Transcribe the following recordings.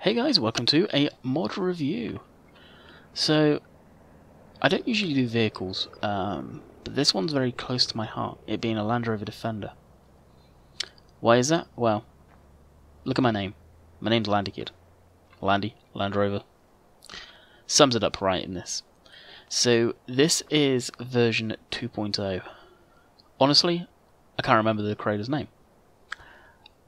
Hey guys, welcome to a mod review. So, I don't usually do vehicles, but this one's very close to my heart, it being a Land Rover Defender. Why is that? Well, look at my name. My name's Landykid. Land Rover. Sums it up right in this. So, this is version 2.0. Honestly, I can't remember the creator's name.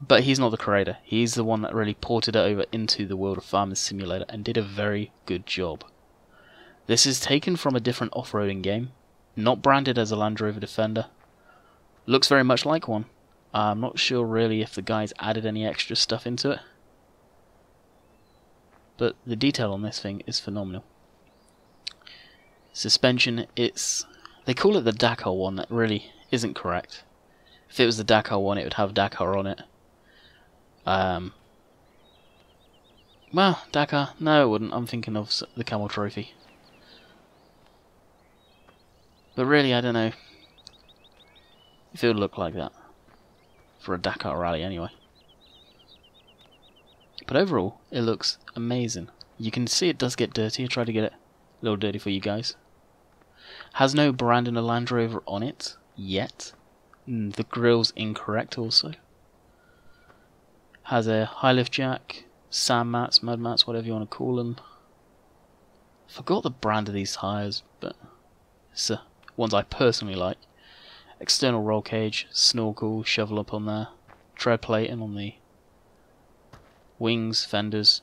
But he's not the creator, he's the one that really ported it over into the world of Farming Simulator and did a very good job. This is taken from a different off-roading game, not branded as a Land Rover Defender. Looks very much like one. I'm not sure really if the guys added any extra stuff into it. But the detail on this thing is phenomenal. Suspension, they call it the Dakar one, that really isn't correct. If it was the Dakar one, it would have Dakar on it. Well, Dakar, no it wouldn't, I'm thinking of the Camel Trophy. But really, I don't know if it would look like that for a Dakar rally anyway. But overall, it looks amazing. You can see it does get dirty, I tried to get it a little dirty for you guys. Has no brand in a Land Rover on it, yet. The grill's incorrect also. Has a high lift jack, sand mats, mud mats, whatever you want to call them. Forgot the brand of these tyres, but it's the ones I personally like. External roll cage, snorkel, shovel up on there, tread plating on the wings, fenders,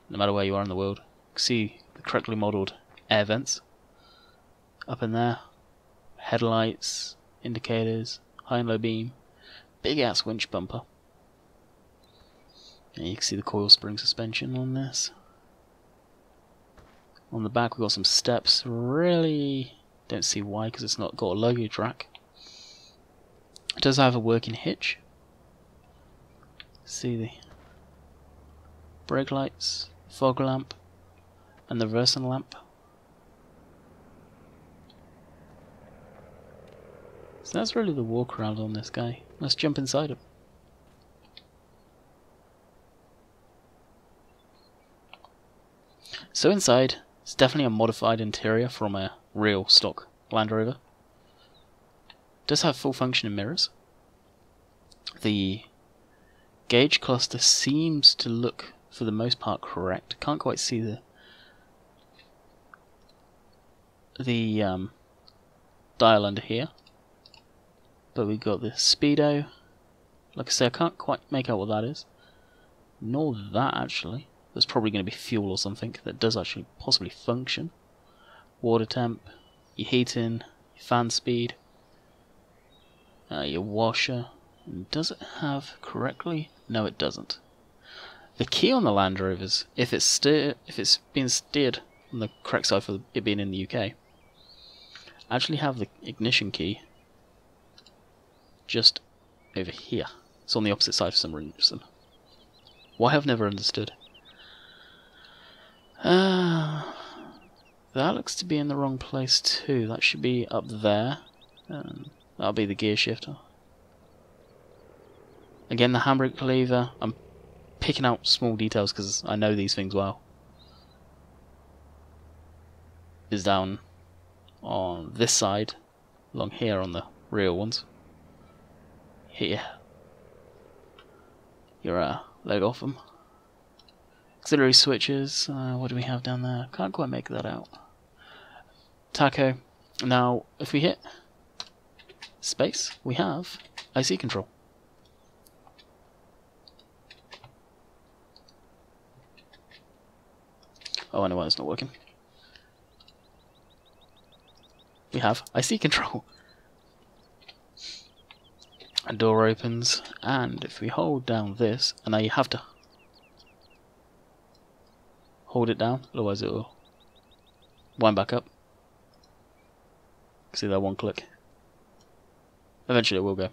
no matter where you are in the world. You can see the correctly modelled air vents up in there, headlights, indicators, high and low beam, big ass winch bumper. And you can see the coil spring suspension on this. On the back we've got some steps. Really don't see why, because it's not got a luggage rack. It does have a working hitch. See the brake lights, fog lamp, and the reversing lamp. So that's really the walk around on this guy. Let's jump inside it. So inside, it's definitely a modified interior from a real stock Land Rover. It does have full functioning mirrors. The gauge cluster seems to look, for the most part, correct. Can't quite see the dial under here. But we've got the speedo. Like I say, I can't quite make out what that is. Nor that, actually. There's probably going to be fuel or something that does actually possibly function. Water temp, your heating, your fan speed, your washer. And does it have correctly? No, it doesn't. The key on the Land Rovers, if it's being steered on the correct side for it being in the UK, actually have the ignition key just over here. It's on the opposite side for some reason. Why I've never understood. That looks to be in the wrong place too. That should be up there. That'll be the gear shifter. Again, the handbrake lever. I'm picking out small details because I know these things well. Is down on this side, along here on the real ones. Here. Your leg off them. Auxiliary switches, what do we have down there? Can't quite make that out. Tacho. Now, if we hit space, we have IC control. Oh, I know why it's not working. We have IC control. A door opens, and if we hold down this, and now you have to hold it down, otherwise it will wind back up. See that one click. Eventually it will go.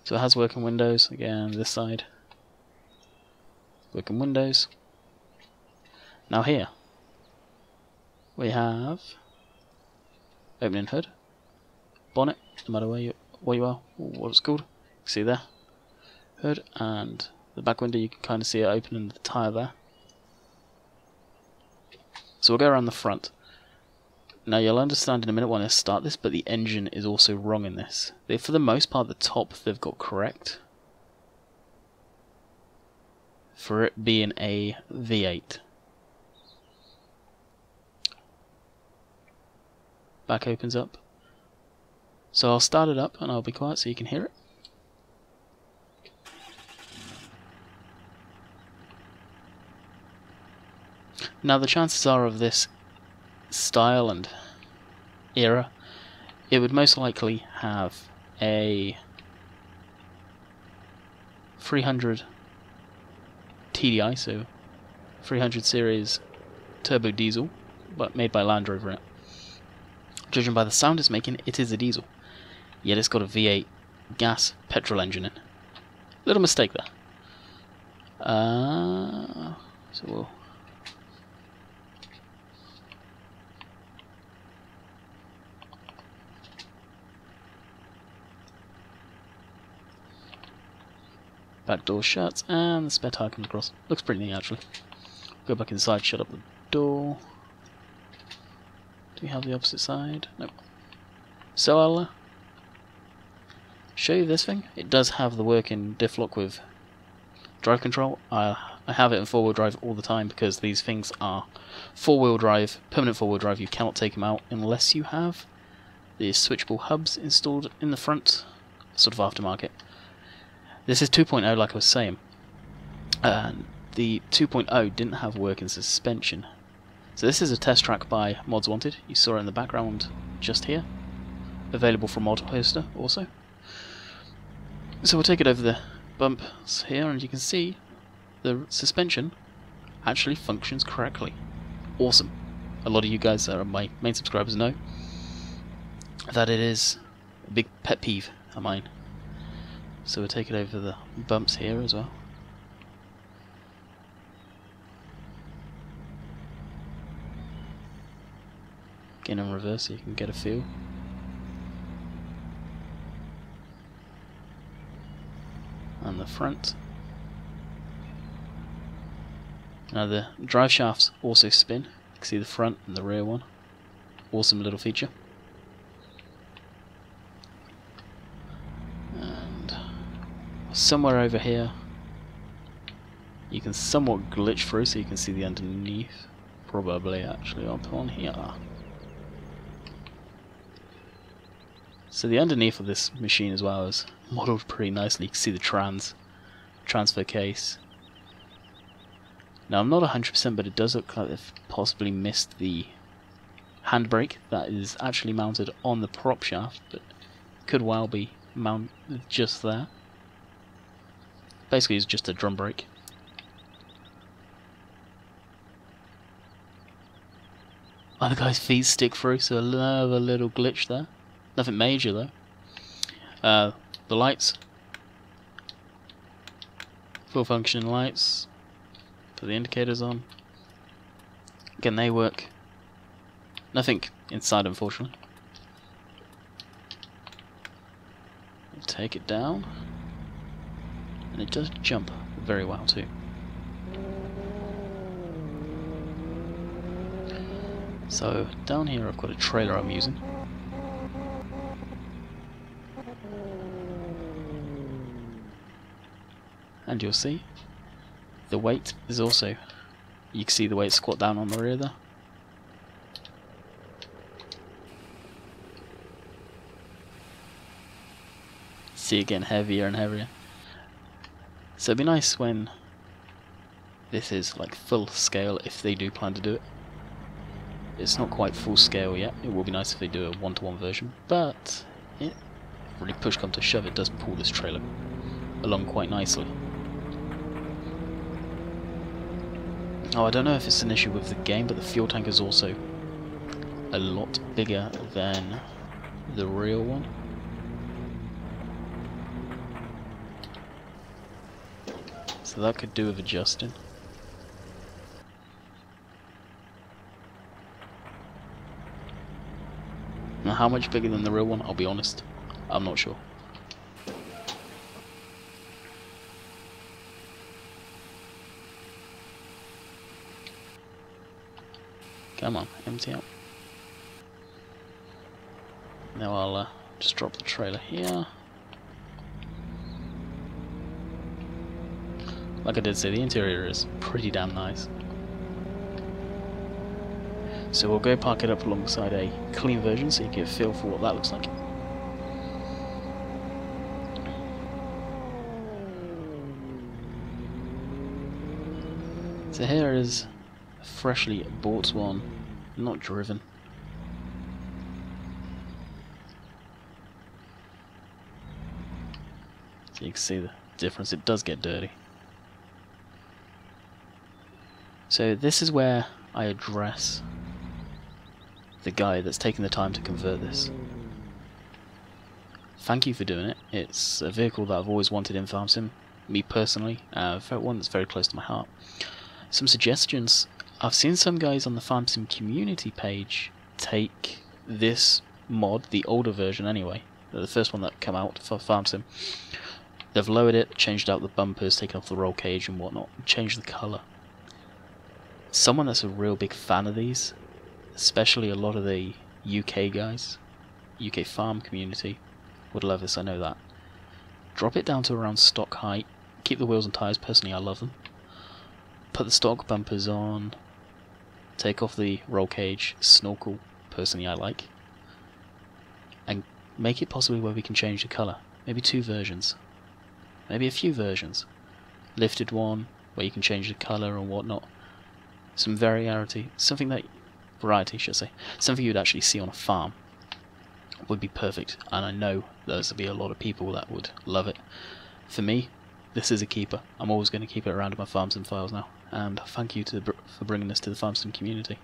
So it has working windows, again this side. Working windows. Now here we have opening hood, bonnet, no matter where you are, what it's called. You can see there. Hood, and the back window you can kind of see it opening the tyre there. So we'll go around the front. Now you'll understand in a minute when I start this, but the engine is also wrong in this. For the most part, the top they've got correct. For it being a V8. Back opens up. So I'll start it up and I'll be quiet so you can hear it. Now the chances are of this style and era, it would most likely have a 300 TDI, so 300 series turbo diesel, but made by Land Rover in it. Judging by the sound it's making, it is a diesel. Yet it's got a V8 gas petrol engine in. Little mistake there. So we'll back door shuts, and the spare tire comes across. Looks pretty neat, actually. Go back inside, shut up the door. Do we have the opposite side? Nope. So I'll show you this thing. It does have the working diff lock with drive control. I have it in four-wheel drive all the time because these things are four-wheel drive, permanent four-wheel drive. You cannot take them out unless you have the switchable hubs installed in the front, sort of aftermarket. This is 2.0, like I was saying, and the 2.0 didn't have working suspension. So this is a test track by Mods Wanted. You saw it in the background just here. Available from Mod Hoster also. So we'll take it over the bumps here, and you can see the suspension actually functions correctly. Awesome. A lot of you guys that are my main subscribers know that it is a big pet peeve of mine. So we'll take it over the bumps here as well. Again in reverse so you can get a feel. And the front. Now the drive shafts also spin. You can see the front and the rear one. Awesome little feature. Somewhere over here you can somewhat glitch through so you can see the underneath. Probably actually up on here. So the underneath of this machine as well is modelled pretty nicely. You can see the transfer case. Now I'm not 100%, but it does look like they've possibly missed the handbrake that is actually mounted on the prop shaft, but could well be mounted just there. Basically, it's just a drum brake. Other guy's feet stick through, so another little glitch there. Nothing major though. The lights, full function lights. Put the indicators on. Again, they work. Nothing inside, unfortunately. We'll take it down. And it does jump very well too. So down here I've got a trailer I'm using. And you'll see the weight is also, you can see the weight squat down on the rear there. See it getting heavier and heavier. So it'd be nice when this is like full scale, if they do plan to do it. It's not quite full scale yet. It will be nice if they do a 1-to-1 version, but it really push come to shove, it does pull this trailer along quite nicely. Oh, I don't know if it's an issue with the game, but the fuel tank is also a lot bigger than the real one. So that could do with adjusting. Now how much bigger than the real one, I'll be honest, I'm not sure. Come on, empty out. Now I'll just drop the trailer here. Like I did say, the interior is pretty damn nice. So we'll go park it up alongside a clean version so you get a feel for what that looks like. So here is a freshly bought one, not driven. So you can see the difference, it does get dirty. So this is where I address the guy that's taken the time to convert this. Thank you for doing it. It's a vehicle that I've always wanted in Farm Sim, me personally, one that's very close to my heart. Some suggestions. I've seen some guys on the Farm Sim community page take this mod, the older version anyway, the first one that came out for Farm Sim. They've lowered it, changed out the bumpers, taken off the roll cage and whatnot, changed the colour. Someone that's a real big fan of these, especially a lot of the UK guys, UK farm community, would love this, I know that. Drop it down to around stock height, keep the wheels and tyres, personally I love them. Put the stock bumpers on, take off the roll cage, snorkel, personally I like. And make it possibly where we can change the colour. Maybe 2 versions. Maybe a few versions. Lifted one, where you can change the colour and whatnot. Some variety, variety should I say, something you'd actually see on a farm would be perfect, and I know there's will be a lot of people that would love it. For me, this is a keeper. I'm always going to keep it around in my Farm Sim files now, and thank you for bringing this to the Farm Sim community.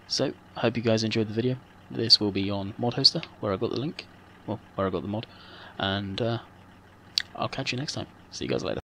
So, I hope you guys enjoyed the video. This will be on Mod Hoster, where I got the link, well, where I got the mod, and I'll catch you next time. See you guys later.